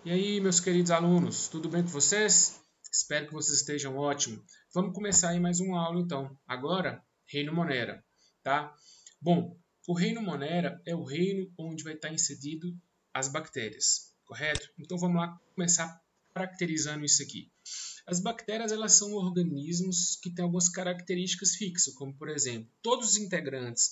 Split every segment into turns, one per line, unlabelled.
E aí, meus queridos alunos, tudo bem com vocês? Espero que vocês estejam ótimos. Vamos começar aí mais uma aula, então. Agora, reino Monera, tá? Bom, o reino Monera é o reino onde vai estar inserido as bactérias, correto? Então, vamos lá começar caracterizando isso aqui. As bactérias, elas são organismos que têm algumas características fixas, como, por exemplo, todos os integrantes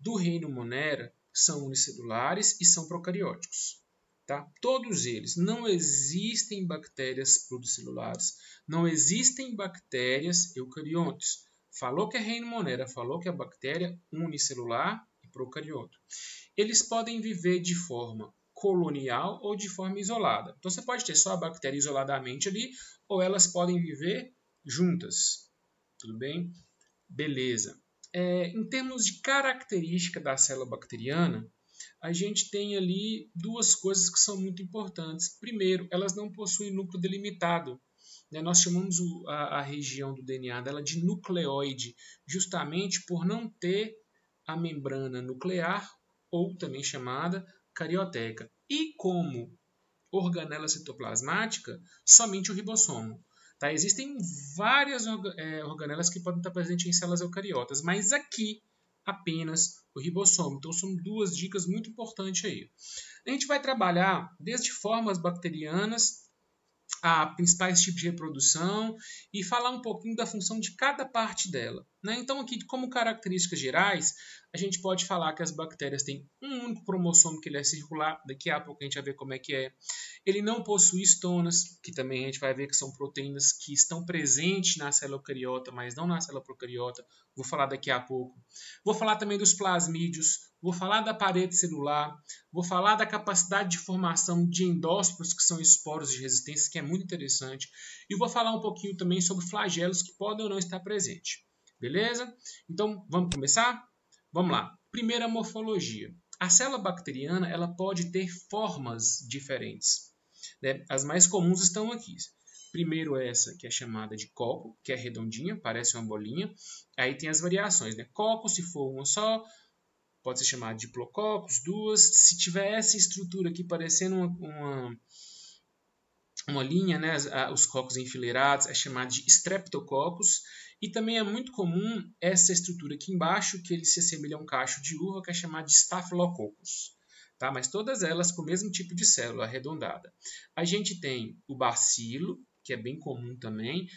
do reino Monera são unicelulares e são procarióticos. Tá? Todos eles. Não existem bactérias pluricelulares. Não existem bactérias eucariontes. Falou que é reino Monera, falou que é bactéria unicelular e procarioto. Eles podem viver de forma colonial ou de forma isolada. Então você pode ter só a bactéria isoladamente ali, ou elas podem viver juntas. Tudo bem? Beleza. Em termos de característica da célula bacteriana, a gente tem ali duas coisas que são muito importantes. Primeiro, elas não possuem núcleo delimitado. Nós chamamos a região do DNA dela de nucleoide, justamente por não ter a membrana nuclear, ou também chamada carioteca. E como organela citoplasmática, somente o ribossomo. Tá? Existem várias organelas que podem estar presentes em células eucariotas, mas aqui apenas o ribossomo. Então são duas dicas muito importantes aí. A gente vai trabalhar desde formas bacterianas a principais tipos de reprodução e falar um pouquinho da função de cada parte dela. Então, aqui, como características gerais, a gente pode falar que as bactérias têm um único cromossomo que ele é circular, daqui a pouco a gente vai ver como é que é. Ele não possui estonas, que também a gente vai ver que são proteínas que estão presentes na célula eucariota, mas não na célula procariota. Vou falar daqui a pouco. Vou falar também dos plasmídios, vou falar da parede celular, vou falar da capacidade de formação de endósporos, que são esporos de resistência, que é muito interessante. E vou falar um pouquinho também sobre flagelos que podem ou não estar presentes. Beleza? Então, vamos começar? Vamos lá. Primeira morfologia. A célula bacteriana ela pode ter formas diferentes. As mais comuns estão aqui. Primeiro essa que é chamada de coco, que é redondinha, parece uma bolinha. Aí tem as variações. Coco, se for uma só, pode ser chamada de diplococos, duas. Se tiver essa estrutura aqui parecendo uma linha, os cocos enfileirados, é chamado de streptococcus. E também é muito comum essa estrutura aqui embaixo, que ele se assemelha a um cacho de uva, que é chamado de staphylococcus. Tá? Mas todas elas com o mesmo tipo de célula arredondada. A gente tem o bacilo, que é bem comum também,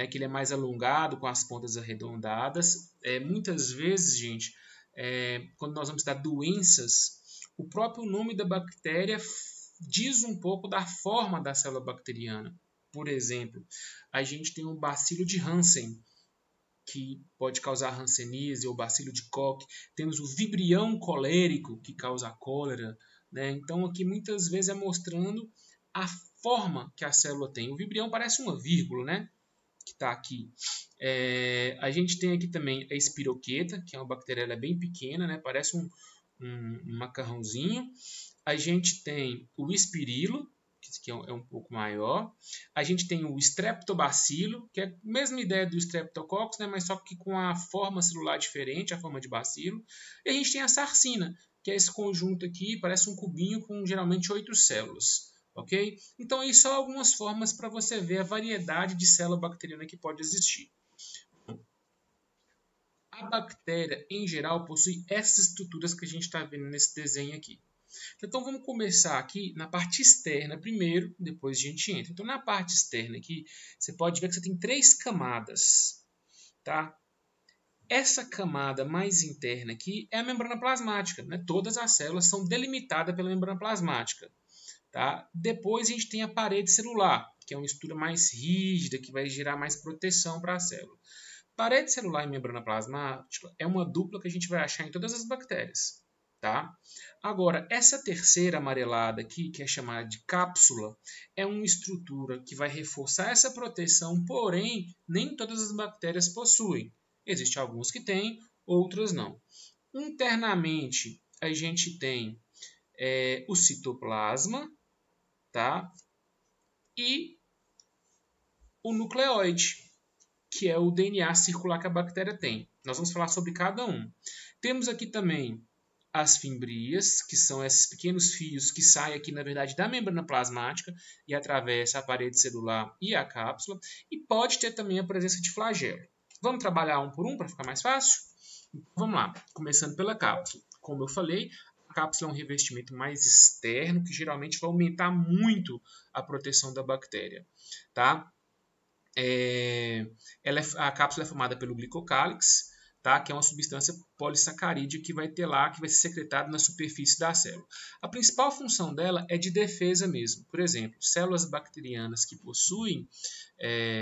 que ele é mais alongado, com as pontas arredondadas. Muitas vezes, gente, quando nós vamos dar doenças, o próprio nome da bactéria diz um pouco da forma da célula bacteriana. Por exemplo, a gente tem um bacilo de Hansen, que pode causar hanseníase, ou bacilo de Koch. Temos o vibrião colérico, que causa cólera. Então, aqui muitas vezes é mostrando a forma que a célula tem. O vibrião parece uma vírgula, que está aqui. A gente tem aqui também a espiroqueta, que é uma bactéria ela é bem pequena, parece um macarrãozinho. A gente tem o espirilo, que é um pouco maior. A gente tem o streptobacilo, que é a mesma ideia do streptococcus, mas só que com a forma celular diferente, a forma de bacilo. E a gente tem a sarcina, que é esse conjunto aqui, parece um cubinho com geralmente 8 células. Ok? Então, aí são algumas formas para você ver a variedade de célula bacteriana que pode existir. A bactéria, em geral, possui essas estruturas que a gente está vendo nesse desenho aqui. Então, vamos começar aqui na parte externa primeiro, depois a gente entra. Então, na parte externa aqui, você pode ver que você tem 3 camadas. Tá? Essa camada mais interna aqui é a membrana plasmática. Todas as células são delimitadas pela membrana plasmática. Tá? Depois a gente tem a parede celular, que é uma estrutura mais rígida, que vai gerar mais proteção para a célula. Parede celular e membrana plasmática é uma dupla que a gente vai achar em todas as bactérias. Tá? Agora, essa terceira amarelada aqui, que é chamada de cápsula, é uma estrutura que vai reforçar essa proteção, porém, nem todas as bactérias possuem. Existem alguns que têm, outras não. Internamente, a gente tem o citoplasma, tá? E o nucleoide, que é o DNA circular que a bactéria tem. Nós vamos falar sobre cada um. Temos aqui também as fimbrias, que são esses pequenos fios que saem aqui, na verdade, da membrana plasmática e atravessam a parede celular e a cápsula. E pode ter também a presença de flagelo. Vamos trabalhar um por um para ficar mais fácil? Então, vamos lá, começando pela cápsula. Como eu falei, a cápsula é um revestimento mais externo que geralmente vai aumentar muito a proteção da bactéria. Tá? A cápsula é formada pelo glicocálix, tá? Que é uma substância polissacarídea que vai ter lá, que vai ser secretada na superfície da célula. A principal função dela é de defesa mesmo. Por exemplo, células bacterianas que possuem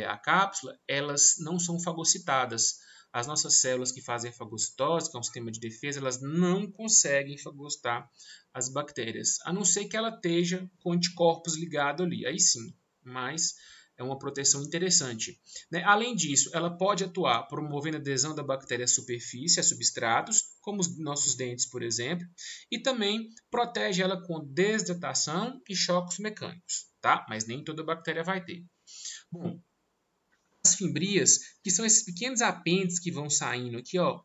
a cápsula, elas não são fagocitadas. As nossas células que fazem a fagocitose, que é um sistema de defesa, elas não conseguem fagocitar as bactérias, a não ser que ela esteja com anticorpos ligados ali. Aí sim, mas é uma proteção interessante. Né? Além disso, ela pode atuar promovendo a adesão da bactéria à superfície, a substratos, como os nossos dentes, por exemplo, e também protege ela com desidratação e choques mecânicos, tá? Mas nem toda bactéria vai ter. Bom, as fimbrias, que são esses pequenos apêndices que vão saindo aqui, ó,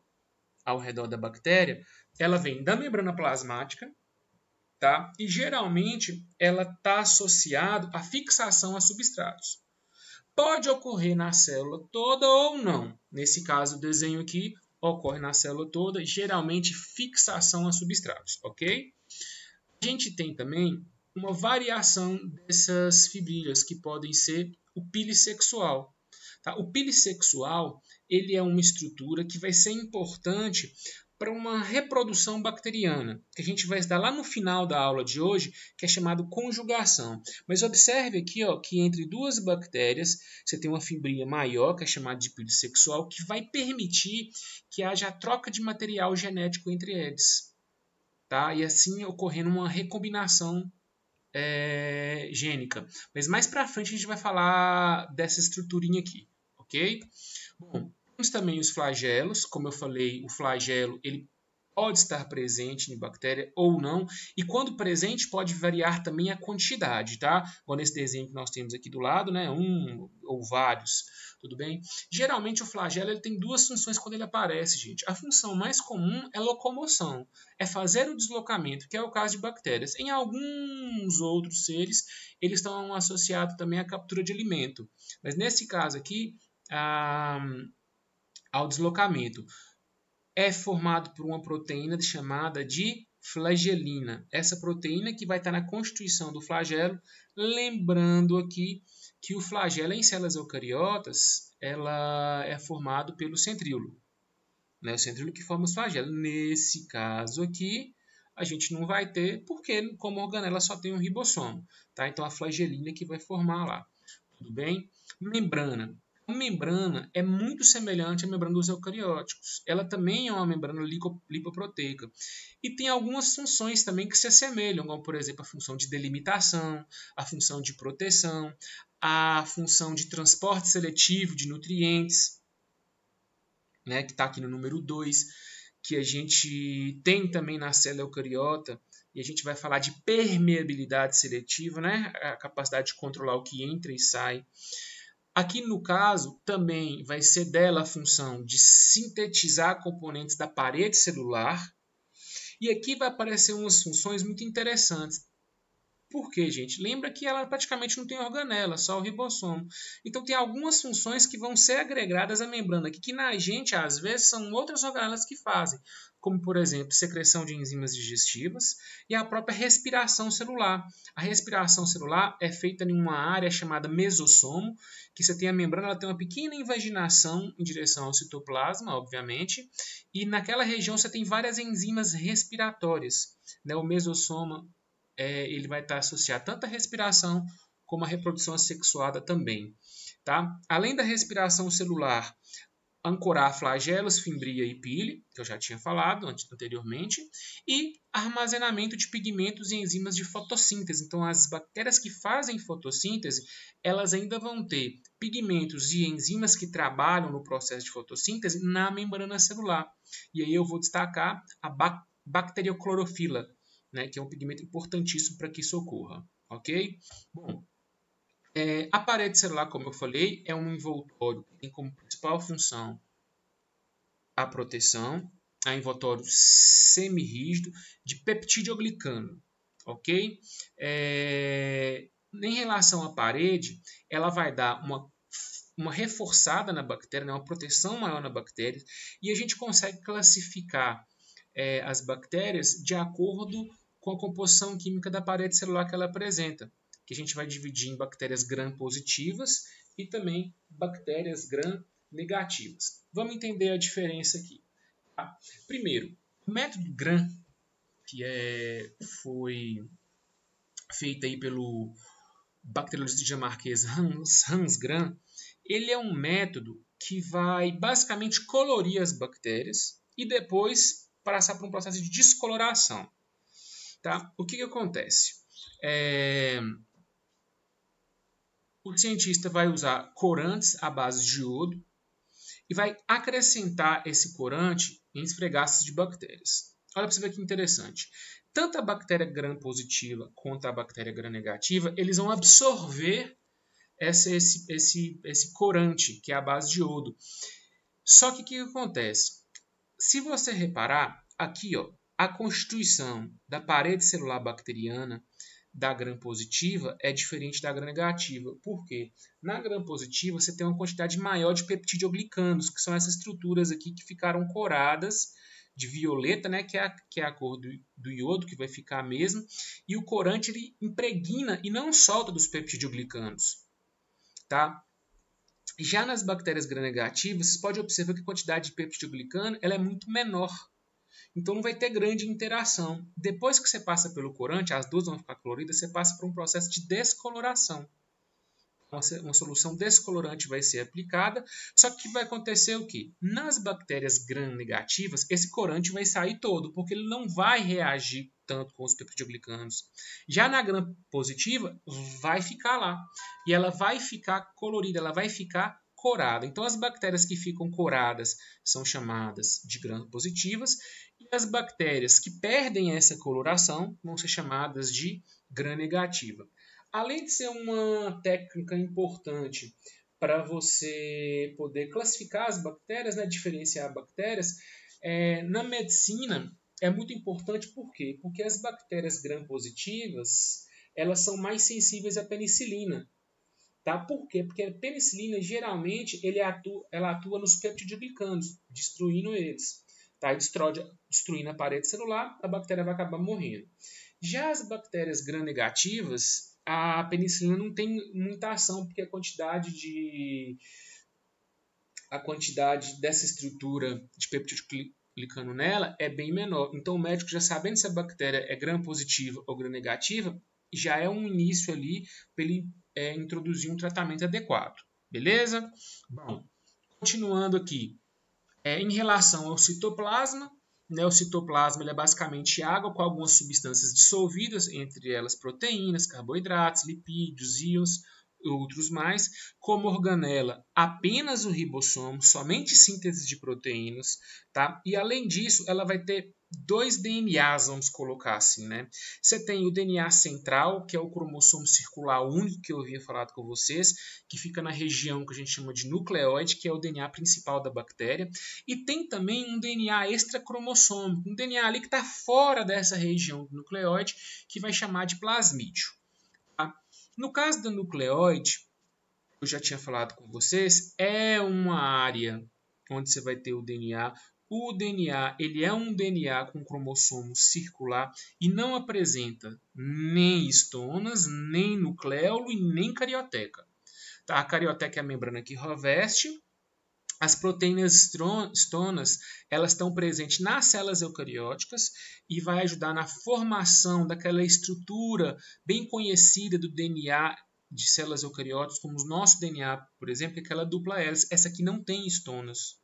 ao redor da bactéria, ela vem da membrana plasmática, tá? E geralmente ela está associada à fixação a substratos. Pode ocorrer na célula toda ou não. Nesse caso, o desenho aqui ocorre na célula toda, geralmente fixação a substratos, ok? A gente tem também uma variação dessas fibrilhas, que podem ser o pilissexual. Tá? O pilissexual ele é uma estrutura que vai ser importante para uma reprodução bacteriana, que a gente vai estudar lá no final da aula de hoje, que é chamado conjugação. Mas observe aqui, ó, que entre duas bactérias você tem uma fibrinha maior, que é chamada de pilissexual, que vai permitir que haja a troca de material genético entre eles. Tá? E assim ocorrendo uma recombinação gênica. Mas mais para frente a gente vai falar dessa estruturinha aqui, ok? Bom, temos também os flagelos. Como eu falei, o flagelo ele pode estar presente em bactéria ou não, e quando presente pode variar também a quantidade, tá? Igual nesse desenho que nós temos aqui do lado, né? Um ou vários, tudo bem? Geralmente o flagelo ele tem duas funções quando ele aparece, gente. A função mais comum é locomoção, é fazer o deslocamento, que é o caso de bactérias. Em alguns outros seres, eles estão associados também à captura de alimento, mas nesse caso aqui, ao deslocamento. É formado por uma proteína chamada de flagelina. Essa proteína que vai estar na constituição do flagelo, lembrando aqui que o flagelo em células eucariotas ela é formado pelo centríolo. Né? O centríolo que forma os flagelos. Nesse caso aqui, a gente não vai ter, porque como organela só tem um ribossomo. Tá? Então a flagelina que vai formar lá. Tudo bem? Membrana. A membrana é muito semelhante à membrana dos eucarióticos. Ela também é uma membrana lipoproteica. E tem algumas funções também que se assemelham, como, por exemplo, a função de delimitação, a função de proteção, a função de transporte seletivo de nutrientes, né, que está aqui no número 2, que a gente tem também na célula eucariota, e a gente vai falar de permeabilidade seletiva, né, a capacidade de controlar o que entra e sai. Aqui no caso, também vai ser dela a função de sintetizar componentes da parede celular. E aqui vai aparecer umas funções muito interessantes. Por quê, gente? Lembra que ela praticamente não tem organela, só o ribossomo. Então tem algumas funções que vão ser agregadas à membrana aqui, que na gente, às vezes, são outras organelas que fazem. Como, por exemplo, secreção de enzimas digestivas e a própria respiração celular. A respiração celular é feita em uma área chamada mesossomo, que você tem a membrana, ela tem uma pequena invaginação em direção ao citoplasma, obviamente, e naquela região você tem várias enzimas respiratórias. Né? O mesossoma ele vai estar associado tanto à respiração como à reprodução assexuada também. Tá? Além da respiração celular, ancorar flagelos, fimbria e pile, que eu já tinha falado anteriormente, e armazenamento de pigmentos e enzimas de fotossíntese. Então, as bactérias que fazem fotossíntese, elas ainda vão ter pigmentos e enzimas que trabalham no processo de fotossíntese na membrana celular. E aí eu vou destacar a bacterioclorofila, né, que é um pigmento importantíssimo para que isso ocorra, ok? Bom, a parede celular, como eu falei, é um envoltório que tem como principal função a proteção, a envoltório semirrígido de peptidoglicano, ok? Em relação à parede, ela vai dar uma reforçada na bactéria, né, uma proteção maior na bactéria, e a gente consegue classificar as bactérias de acordo com a composição química da parede celular que ela apresenta, que a gente vai dividir em bactérias gram-positivas e também bactérias gram-negativas. Vamos entender a diferença aqui. Tá? Primeiro, o método Gram, que foi feito aí pelo bacteriologista dinamarquês Hans Gram, ele é um método que vai basicamente colorir as bactérias e depois passar por um processo de descoloração. Tá? O que acontece? O cientista vai usar corantes à base de iodo e vai acrescentar esse corante em esfregaços de bactérias. Olha para você ver que interessante. Tanto a bactéria gram-positiva quanto a bactéria gram-negativa, eles vão absorver esse corante, que é a base de iodo. Só que o que acontece? Se você reparar, aqui ó, a constituição da parede celular bacteriana da gram-positiva é diferente da gram-negativa. Por quê? Na gram-positiva você tem uma quantidade maior de peptidoglicanos, que são essas estruturas aqui que ficaram coradas de violeta, né, que é a cor do iodo, que vai ficar mesmo, e o corante ele impregna e não solta dos peptidoglicanos. Tá? Já nas bactérias gram-negativas, você pode observar que a quantidade de peptidoglicano ela é muito menor. Então não vai ter grande interação. Depois que você passa pelo corante, as duas vão ficar coloridas, você passa por um processo de descoloração. Uma solução descolorante vai ser aplicada, só que vai acontecer o quê? Nas bactérias gram-negativas, esse corante vai sair todo, porque ele não vai reagir tanto com os peptidoglicanos. Já na gram-positiva, vai ficar lá. E ela vai ficar colorida, ela vai ficar corada. Então, as bactérias que ficam coradas são chamadas de gram-positivas, e as bactérias que perdem essa coloração vão ser chamadas de gram-negativa. Além de ser uma técnica importante para você poder classificar as bactérias, né, diferenciar bactérias, na medicina é muito importante por quê? Porque as bactérias gram-positivas elas são mais sensíveis à penicilina. Tá? Por quê? Porque a penicilina geralmente ela atua nos peptidoglicanos, destruindo eles. Tá? Destruindo a parede celular, a bactéria vai acabar morrendo. Já as bactérias gram-negativas, a penicilina não tem muita ação, porque a quantidade dessa estrutura de peptidoglicano nela é bem menor. Então, o médico, já sabendo se a bactéria é gram-positiva ou gram-negativa, já é um início ali para ele introduzir um tratamento adequado. Beleza? Bom, continuando aqui. Em relação ao citoplasma, né, o citoplasma ele é basicamente água com algumas substâncias dissolvidas, entre elas proteínas, carboidratos, lipídios, íons, outros mais. Como organela, apenas o ribossomo, somente síntese de proteínas. Tá? E além disso, ela vai ter dois DNAs, vamos colocar assim, né? Você tem o DNA central, que é o cromossomo circular único que eu havia falado com vocês, que fica na região que a gente chama de nucleóide, que é o DNA principal da bactéria. E tem também um DNA extracromossômico, um DNA ali que está fora dessa região do nucleóide, que vai chamar de plasmídio. Tá? No caso da nucleóide, eu já tinha falado com vocês, é uma área onde você vai ter o DNA. O DNA ele é um DNA com cromossomo circular e não apresenta nem estonas, nem nucleolo e nem carioteca. Tá? A carioteca é a membrana que reveste. As proteínas estonas elas estão presentes nas células eucarióticas e vai ajudar na formação daquela estrutura bem conhecida do DNA de células eucarióticas, como o nosso DNA, por exemplo, aquela dupla hélice. Essa aqui não tem estonas.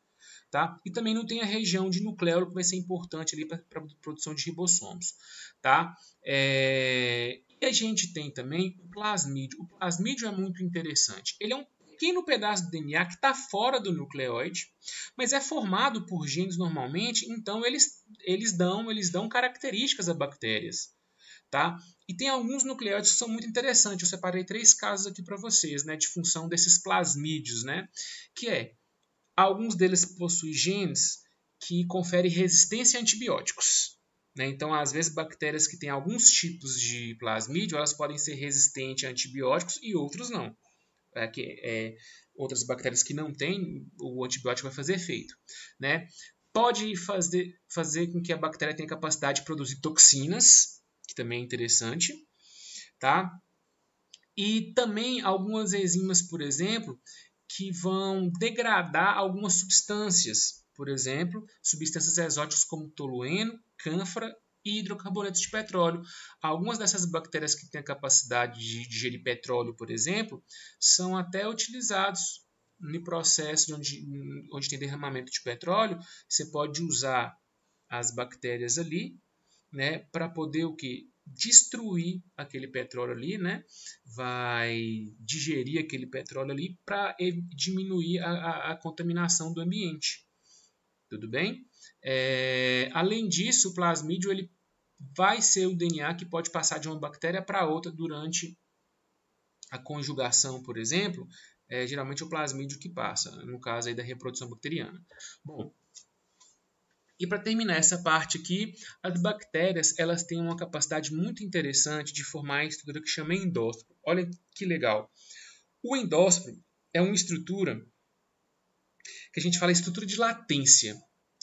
Tá? E também não tem a região de nucleolo que vai ser importante ali para a produção de ribossomos. Tá? E a gente tem também o plasmídio. O plasmídio é muito interessante. Ele é um pequeno pedaço do DNA que está fora do nucleóide, mas é formado por genes normalmente, então eles dão características a bactérias. Tá? E tem alguns nucleóides que são muito interessantes. Eu separei 3 casos aqui para vocês, né, de função desses plasmídios, né, que alguns deles possuem genes que confere resistência a antibióticos. Né? Então, às vezes, bactérias que têm alguns tipos de plasmídio, elas podem ser resistentes a antibióticos e outros não. Outras bactérias que não têm, o antibiótico vai fazer efeito. Né? Pode fazer com que a bactéria tenha capacidade de produzir toxinas, que também é interessante. Tá? E também algumas enzimas, por exemplo, que vão degradar algumas substâncias. Por exemplo, substâncias exóticas como tolueno, cânfora e hidrocarbonetos de petróleo. Algumas dessas bactérias que têm a capacidade de digerir petróleo, por exemplo, são até utilizados no processo onde tem derramamento de petróleo. Você pode usar as bactérias ali, né, para poder o quê? Destruir aquele petróleo ali, né? Vai digerir aquele petróleo ali para diminuir a contaminação do ambiente. Tudo bem? Além disso, o plasmídio ele vai ser o DNA que pode passar de uma bactéria para outra durante a conjugação, por exemplo. Geralmente é o plasmídio que passa, no caso aí da reprodução bacteriana. Bom, e para terminar essa parte aqui, as bactérias elas têm uma capacidade muito interessante de formar a estrutura que chama endósporo. Olha que legal. O endósporo é uma estrutura que a gente fala estrutura de latência.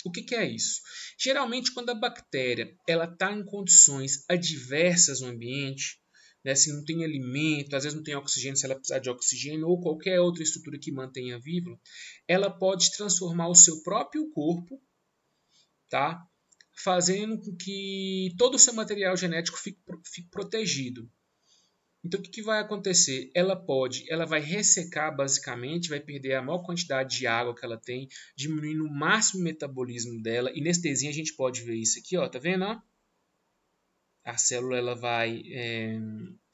O que é isso? Geralmente, quando a bactéria está em condições adversas no ambiente, né, se não tem alimento, às vezes não tem oxigênio, se ela precisar de oxigênio, ou qualquer outra estrutura que mantenha viva, ela pode transformar o seu próprio corpo, tá? Fazendo com que todo o seu material genético fique protegido. Então, o que vai acontecer? Ela vai ressecar basicamente, vai perder a maior quantidade de água que ela tem, diminuindo o máximo o metabolismo dela. E nesse desenho a gente pode ver isso aqui, ó, tá vendo? Ó? A célula ela vai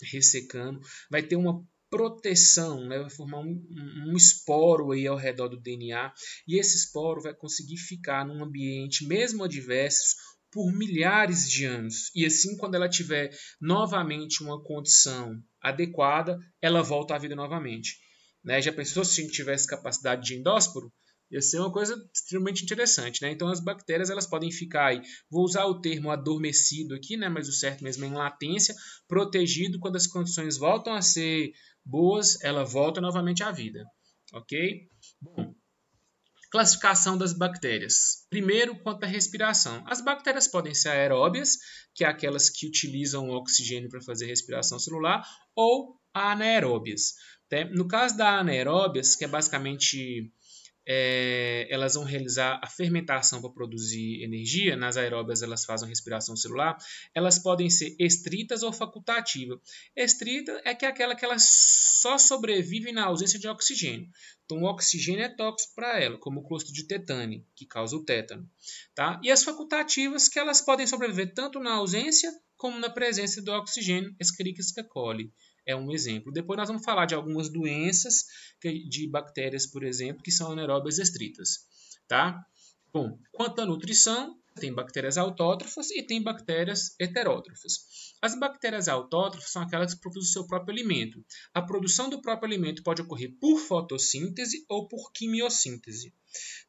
ressecando, vai ter uma proteção, né? Vai formar um esporo aí ao redor do DNA, e esse esporo vai conseguir ficar num ambiente mesmo adverso por milhares de anos. E assim, quando ela tiver novamente uma condição adequada, ela volta à vida novamente. Né? Já pensou se a gente tivesse capacidade de endósporo? Ia ser uma coisa extremamente interessante, né? Então as bactérias elas podem ficar aí, vou usar o termo adormecido aqui, né? Mas o certo mesmo é em latência, protegido. Quando as condições voltam a ser boas, ela volta novamente à vida, ok? Bom, classificação das bactérias. Primeiro, quanto à respiração. As bactérias podem ser aeróbias, que é aquelas que utilizam o oxigênio para fazer respiração celular, ou anaeróbias. No caso da anaeróbias, que é basicamente elas vão realizar a fermentação para produzir energia. Nas aeróbias elas fazem respiração celular. Elas podem ser estritas ou facultativas. Estrita é aquela que elas só sobrevive na ausência de oxigênio. Então o oxigênio é tóxico para ela, como o clostridio de tetani, que causa o tétano. Tá? E as facultativas, que elas podem sobreviver tanto na ausência como na presença do oxigênio, Escherichia coli. É um exemplo. Depois nós vamos falar de algumas doenças de bactérias, por exemplo, que são anaeróbias estritas. Tá? Bom, quanto à nutrição, tem bactérias autótrofas e tem bactérias heterótrofas. As bactérias autótrofas são aquelas que produzem o seu próprio alimento. A produção do próprio alimento pode ocorrer por fotossíntese ou por quimiossíntese.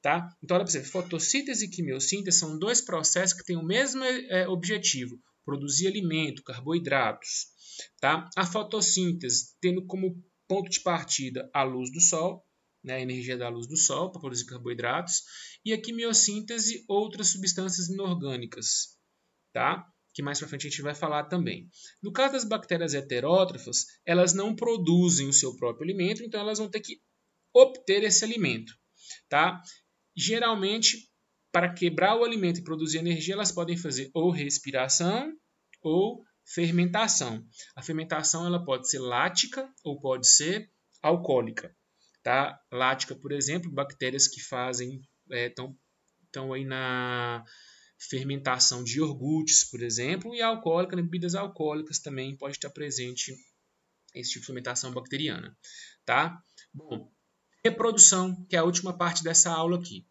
Tá? Então, olha para você, fotossíntese e quimiossíntese são dois processos que têm o mesmo objetivo, produzir alimento, carboidratos. Tá? A fotossíntese tendo como ponto de partida a luz do sol, né, a energia da luz do sol para produzir carboidratos, e a quimiossíntese, outras substâncias inorgânicas, tá? Que mais para frente a gente vai falar também. No caso das bactérias heterótrofas, elas não produzem o seu próprio alimento, então elas vão ter que obter esse alimento. Tá? Geralmente, para quebrar o alimento e produzir energia, elas podem fazer ou respiração ou fermentação. A fermentação ela pode ser lática ou pode ser alcoólica. Tá? Lática, por exemplo, bactérias que fazem estão aí na fermentação de iogurtes, por exemplo, e alcoólica, bebidas alcoólicas também pode estar presente esse tipo de fermentação bacteriana. Tá? Bom, reprodução, que é a última parte dessa aula aqui.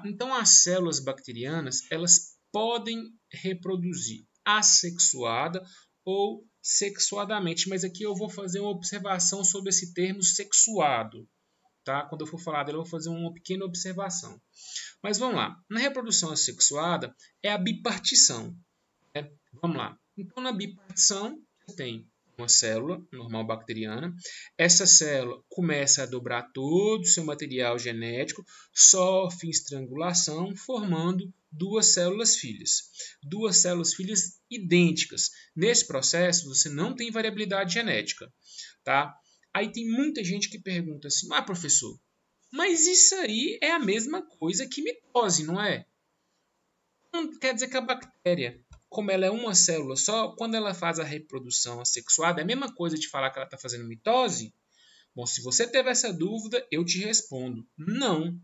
Então, as células bacterianas elas podem reproduzir assexuada ou sexuadamente, mas aqui eu vou fazer uma observação sobre esse termo sexuado. tá? Quando eu for falar dela, eu vou fazer uma pequena observação. Mas vamos lá. Na reprodução assexuada é a bipartição, né? Vamos lá. Então, na bipartição, você tem uma célula normal bacteriana. Essa célula começa a dobrar todo o seu material genético, sofre estrangulação, formando duas células filhas. Duas células filhas idênticas. Nesse processo, você não tem variabilidade genética, tá? Aí tem muita gente que pergunta assim, professor, mas isso aí é a mesma coisa que mitose, não é? Não quer dizer que a bactéria, como ela é uma célula só, quando ela faz a reprodução assexuada, é a mesma coisa de falar que ela está fazendo mitose? Bom, se você teve essa dúvida, eu te respondo: não.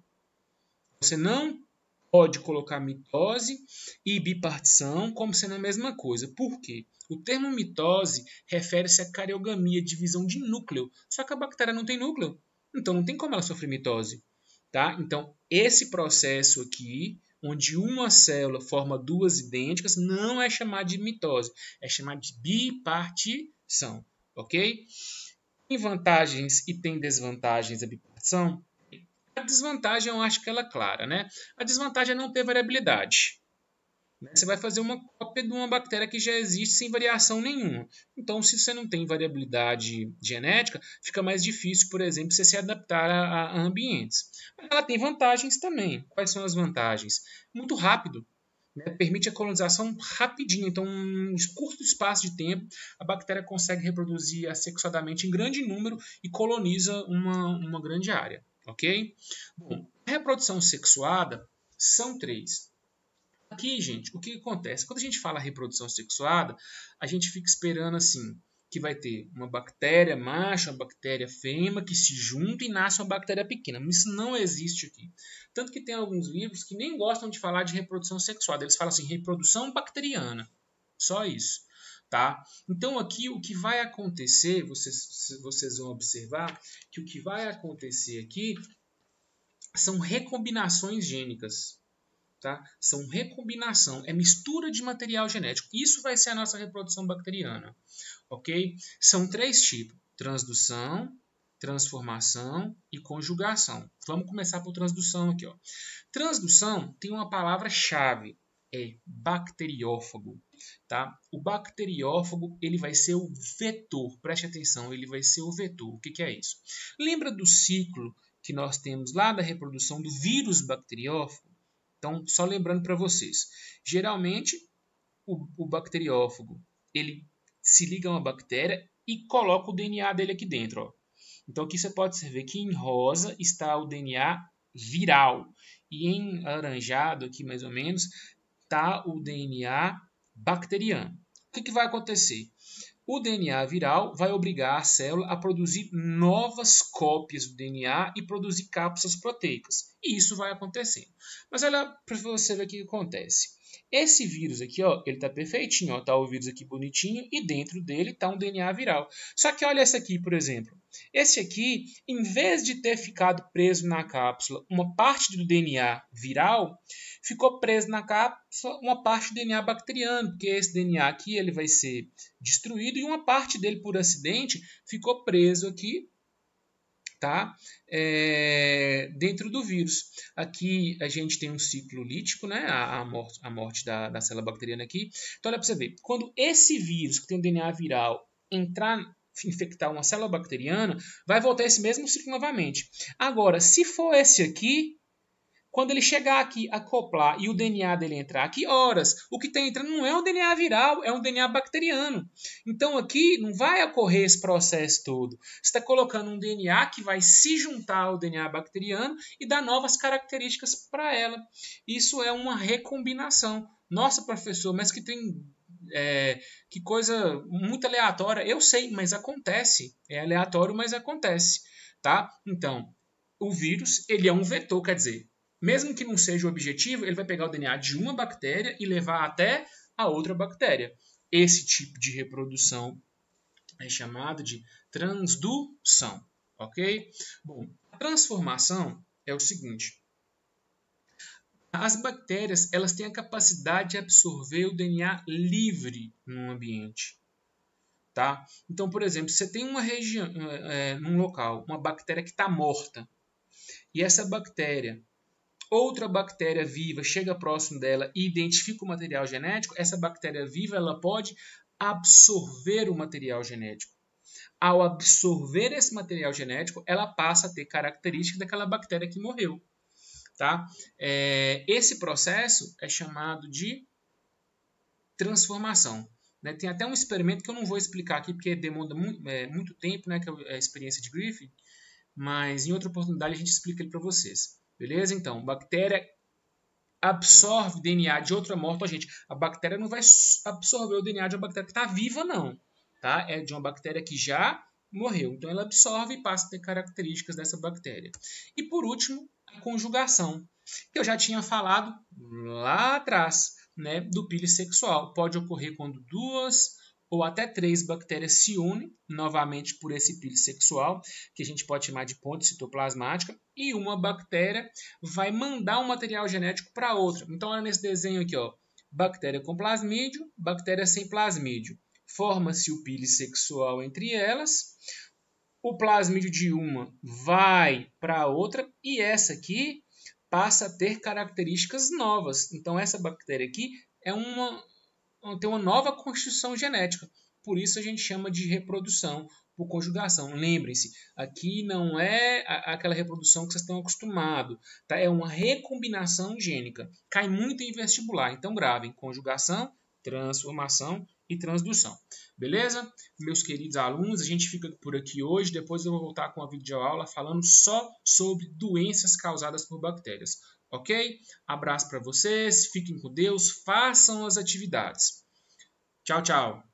Você não pode colocar mitose e bipartição como sendo a mesma coisa. Por quê? O termo mitose refere-se à cariogamia, divisão de núcleo. Só que a bactéria não tem núcleo. Então não tem como ela sofrer mitose. Tá? Então, esse processo aqui, onde uma célula forma duas idênticas, não é chamado de mitose, é chamado de bipartição. Ok? Tem vantagens e tem desvantagens a bipartição? A desvantagem eu acho que ela é clara, né? A desvantagem é não ter variabilidade. Você vai fazer uma cópia de uma bactéria que já existe sem variação nenhuma. Então, se você não tem variabilidade genética, fica mais difícil, por exemplo, você se adaptar a ambientes. Mas ela tem vantagens também. Quais são as vantagens? Muito rápido. Né? Permite a colonização rapidinho. Então, em um curto espaço de tempo, a bactéria consegue reproduzir assexuadamente em grande número e coloniza uma grande área. Ok? Bom, a reprodução sexuada são três. Aqui, gente, o que acontece? Quando a gente fala reprodução sexuada, a gente fica esperando assim, que vai ter uma bactéria macho, uma bactéria fêmea, que se juntam e nasce uma bactéria pequena. Mas isso não existe aqui. Tanto que tem alguns livros que nem gostam de falar de reprodução sexuada. Eles falam assim, reprodução bacteriana. Só isso. Tá? Então aqui o que vai acontecer, vocês vão observar que o que vai acontecer aqui são recombinações gênicas. Tá? São recombinação, é mistura de material genético. Isso vai ser a nossa reprodução bacteriana. Ok? São três tipos: transdução, transformação e conjugação. Vamos começar por transdução aqui. Ó. Transdução tem uma palavra-chave, é bacteriófago. Tá? O bacteriófago ele vai ser o vetor, preste atenção, ele vai ser o vetor. O que é isso? Lembra do ciclo que nós temos lá da reprodução do vírus bacteriófago? Então, só lembrando para vocês, geralmente o bacteriófago ele se liga a uma bactéria e coloca o DNA dele aqui dentro. Ó. Então, aqui você pode ver que em rosa está o DNA viral e em laranjado, aqui mais ou menos, está o DNA bacteriano. O que vai acontecer? O DNA viral vai obrigar a célula a produzir novas cópias do DNA e produzir cápsulas proteicas. E isso vai acontecendo. Mas olha para você ver o que acontece. Esse vírus aqui, ó, ele está perfeitinho, ó, tá o vírus aqui bonitinho e dentro dele está um DNA viral. Só que olha esse aqui, por exemplo. Esse aqui, em vez de ter ficado preso na cápsula uma parte do DNA viral, ficou preso na cápsula uma parte do DNA bacteriano, porque esse DNA aqui ele vai ser destruído e uma parte dele, por acidente, ficou preso aqui, tá? Dentro do vírus. Aqui a gente tem um ciclo lítico, né? a morte da célula bacteriana aqui. Então, olha para você ver. Quando esse vírus, que tem o DNA viral, infectar uma célula bacteriana, vai voltar esse mesmo ciclo novamente. Agora, se for esse aqui, quando ele chegar aqui, acoplar e o DNA dele entrar aqui, horas, o que está entrando não é um DNA viral, é um DNA bacteriano. Então aqui não vai ocorrer esse processo todo. Você está colocando um DNA que vai se juntar ao DNA bacteriano e dar novas características para ela. Isso é uma recombinação. Nossa, professor, mas que tem que coisa muito aleatória. Eu sei, mas acontece. É aleatório, mas acontece. Tá? Então, o vírus ele é um vetor, quer dizer, mesmo que não seja o objetivo, ele vai pegar o DNA de uma bactéria e levar até a outra bactéria. Esse tipo de reprodução é chamado de transdução, ok? Bom, a transformação é o seguinte. As bactérias elas têm a capacidade de absorver o DNA livre no ambiente. Tá? Então, por exemplo, você tem uma região, num local, uma bactéria que está morta. e essa bactéria, outra bactéria viva chega próximo dela e identifica o material genético, essa bactéria viva ela pode absorver o material genético. Ao absorver esse material genético, ela passa a ter características daquela bactéria que morreu. Tá? Esse processo é chamado de transformação. Né? Tem até um experimento que eu não vou explicar aqui, porque demanda muito tempo, né? Que é a experiência de Griffith, mas em outra oportunidade a gente explica ele para vocês. Beleza? Então, bactéria absorve DNA de outra morta. Gente, a bactéria não vai absorver o DNA de uma bactéria que está viva, não. Tá? É de uma bactéria que já morreu. Então, ela absorve e passa a ter características dessa bactéria. E, por último, a conjugação, que eu já tinha falado lá atrás, né, do pile sexual. Pode ocorrer quando 2 ou até 3 bactérias se unem, novamente por esse pile sexual, que a gente pode chamar de ponte citoplasmática, e uma bactéria vai mandar um material genético para outra. Então, olha nesse desenho aqui, ó, bactéria com plasmídio, bactéria sem plasmídio. Forma-se o pile sexual entre elas, o plasmídio de uma vai para a outra, e essa aqui passa a ter características novas. Então, essa bactéria aqui tem uma nova constituição genética. Por isso a gente chama de reprodução por conjugação. Lembrem-se, aqui não é aquela reprodução que vocês estão acostumados. Tá? É uma recombinação gênica. Cai muito em vestibular. Então gravem conjugação, transformação e transdução. Beleza? Meus queridos alunos, a gente fica por aqui hoje. Depois eu vou voltar com a videoaula falando só sobre doenças causadas por bactérias. Ok? Abraço para vocês, fiquem com Deus, façam as atividades. Tchau, tchau.